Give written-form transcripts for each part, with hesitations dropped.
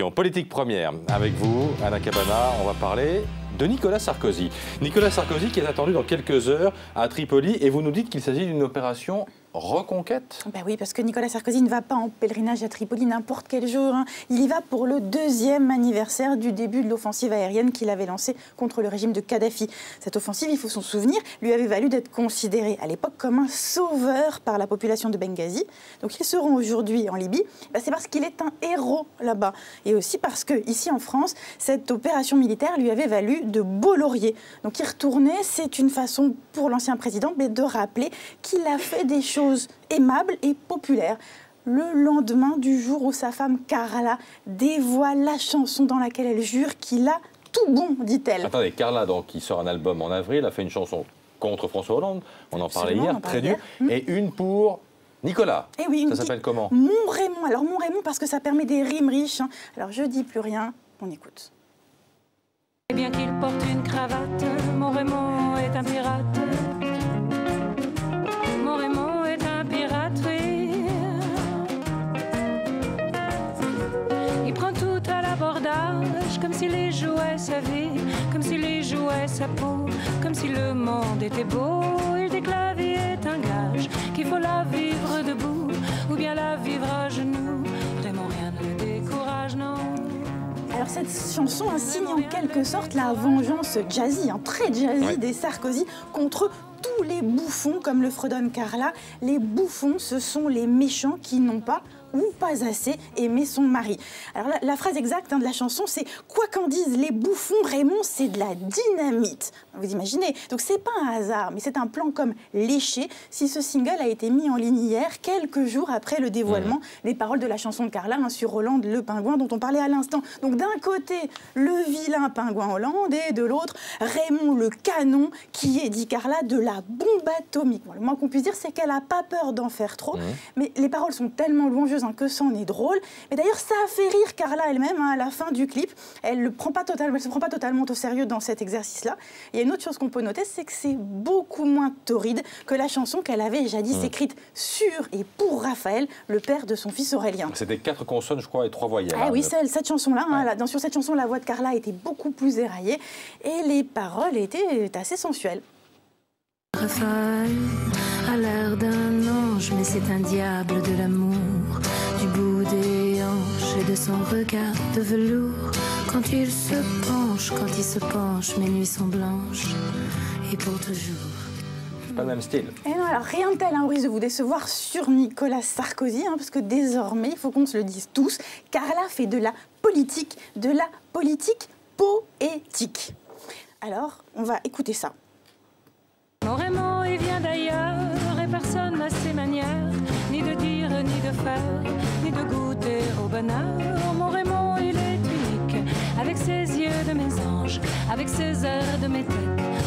Politique première. Avec vous, Anna Cabana, on va parler de Nicolas Sarkozy. Nicolas Sarkozy qui est attendu dans quelques heures à Tripoli et vous nous dites qu'il s'agit d'une opération reconquête. Ben oui, parce que Nicolas Sarkozy ne va pas en pèlerinage à Tripoli n'importe quel jour. Il y va pour le 2e anniversaire du début de l'offensive aérienne qu'il avait lancée contre le régime de Kadhafi. Cette offensive, il faut s'en souvenir, lui avait valu d'être considéré à l'époque comme un sauveur par la population de Benghazi. Donc il se rend aujourd'hui en Libye, c'est parce qu'il est un héros là-bas. Et aussi parce que ici en France, cette opération militaire lui avait valu de beaux lauriers. Donc y retourner, c'est une façon pour l'ancien président de rappeler qu'il a fait des choses aimables et populaires. Le lendemain du jour où sa femme Carla dévoile la chanson dans laquelle elle jure qu'il a tout bon, dit-elle. Attendez, Carla, donc, qui sort un album en avril, a fait une chanson contre François Hollande, on en parlait hier, très dur, et une pour Nicolas. Et oui, ça s'appelle comment? Mon Raymond. Alors Mon Raymond parce que ça permet des rimes riches. Alors je dis plus rien, on écoute. Et bien qu'il porte une cravate, mon Raymond est un pirate. Mon Raymond est un pirate, oui. Il prend tout à l'abordage, comme s'il y jouait sa vie, comme s'il y jouait sa peau, comme si le monde était beau. Il dit que la vie est un gage, qu'il faut la vivre debout, ou bien la vivre à genoux. Raymond, rien ne le décourage, non. Alors cette chanson signe en quelque sorte la vengeance jazzy, très jazzy des Sarkozy contre tous les bouffons, comme le fredonne Carla. Les bouffons, ce sont les méchants qui n'ont pas ou pas assez aimé son mari. Alors la phrase exacte de la chanson, c'est « Quoi qu'en disent les bouffons, Raymond, c'est de la dynamite ». Vous imaginez? Donc c'est pas un hasard, mais c'est un plan comme léché. Si ce single a été mis en ligne hier, quelques jours après le dévoilement des paroles de la chanson de Carla sur Hollande le pingouin dont on parlait à l'instant. Donc d'un côté, le vilain pingouin Hollande et de l'autre, Raymond le canon qui est, dit Carla, de la bombe atomique. Bon, le moins qu'on puisse dire, c'est qu'elle n'a pas peur d'en faire trop. Mais les paroles sont tellement louangeuses que ça en est drôle. Mais d'ailleurs, ça a fait rire Carla elle-même à la fin du clip. Elle ne se prend pas totalement au sérieux dans cet exercice-là. Il y a une autre chose qu'on peut noter, c'est que c'est beaucoup moins torride que la chanson qu'elle avait jadis écrite sur et pour Raphaël, le père de son fils Aurélien. C'était 4 consonnes, je crois, et 3 voyelles. Ah oui, cette chanson-là, sur cette chanson, la voix de Carla était beaucoup plus éraillée et les paroles étaient assez sensuelles. Raphaël a l'air d'un ange, mais c'est un diable de l'amour, du bout des hanches et de son regard de velours. Quand il se penche, mes nuits sont blanches, et pour toujours. C'est pas le même style. Et non, alors rien de tel, au risque de vous décevoir sur Nicolas Sarkozy, parce que désormais, il faut qu'on se le dise tous, Carla fait de la politique poétique. Alors, on va écouter ça. Mon Raymond, il vient d'ailleurs, et personne n'a ses manières, ni de dire, ni de faire, ni de goûter au bonheur. Mon Raymond, il est unique, avec ses yeux de mes anges, avec ses airs de métèque,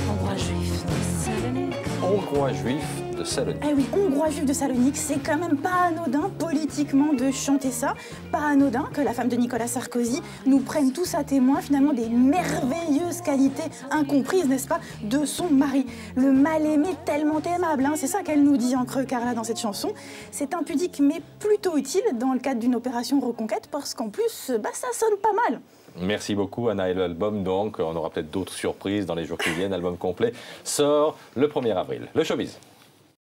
hongrois juif de Salonique. Hongrois juif de Salonique. Eh oui, hongrois juif de Salonique, c'est quand même pas anodin politiquement de chanter ça. Pas anodin que la femme de Nicolas Sarkozy nous prenne tous à témoin finalement des merveilleuses qualités incomprises, n'est-ce pas, de son mari. Le mal-aimé tellement aimable, c'est ça qu'elle nous dit en creux Carla dans cette chanson. C'est impudique mais plutôt utile dans le cadre d'une opération reconquête parce qu'en plus, ça sonne pas mal. Merci beaucoup Anna, et l'album donc, on aura peut-être d'autres surprises dans les jours qui viennent. L'album complet sort le 1er avril. Le showbiz.